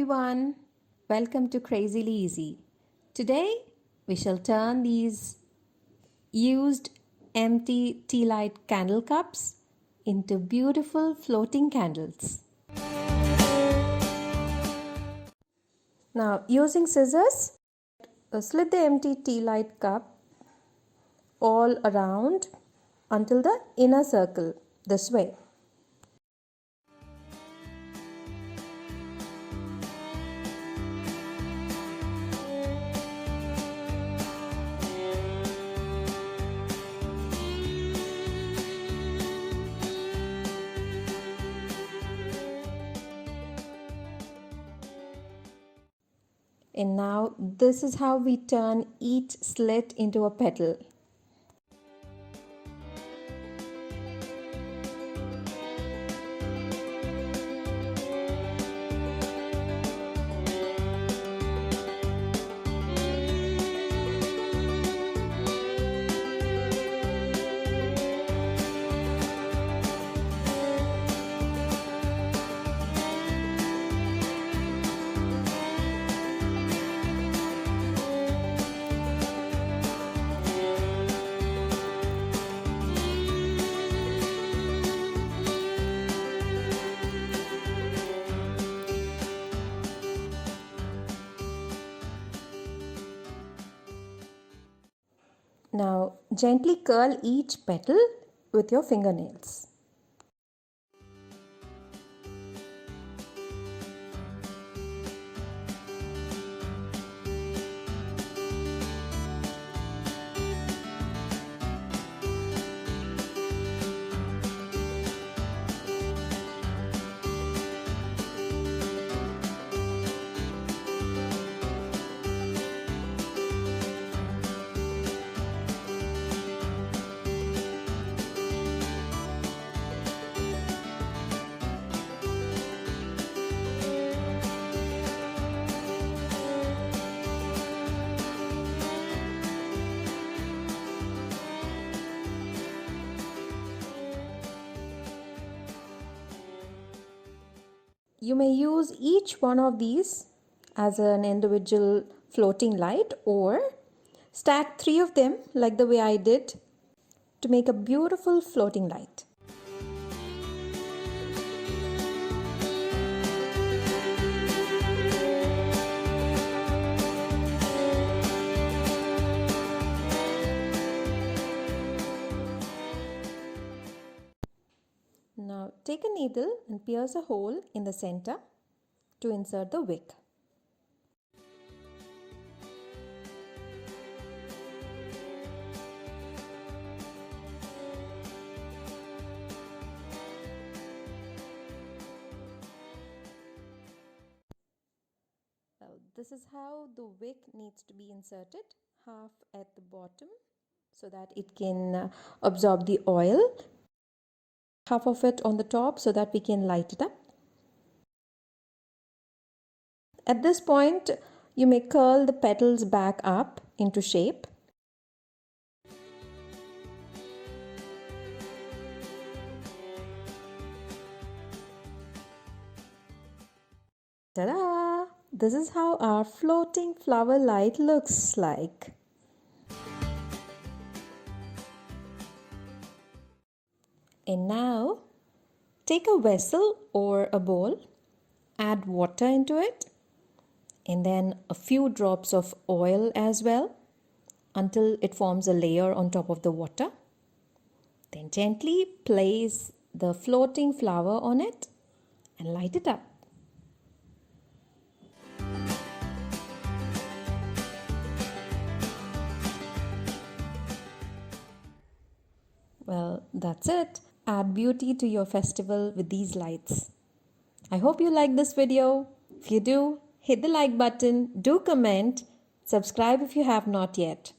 everyone, welcome to Crazily Easy. Today we shall turn these used empty Tealight candle cups into beautiful floating candles. Now using scissors, slit the empty Tealight cup all around until the inner circle, this way. And now this is how we turn each slit into a petal. Now gently curl each petal with your fingernails. You may use each one of these as an individual floating light or stack 3 of them like the way I did to make a beautiful floating light. Now take a needle and pierce a hole in the center to insert the wick. This is how the wick needs to be inserted, half at the bottom so that it can absorb the oil, half of it on the top so that we can light it up. At this point, you may curl the petals back up into shape. Ta-da! This is how our floating flower light looks like. And now, take a vessel or a bowl, add water into it, and then a few drops of oil as well until it forms a layer on top of the water. Then gently place the floating flower on it and light it up. Well, that's it. Add beauty to your festival with these lights. I hope you like this video. If you do, hit the like button, do comment, subscribe if you have not yet.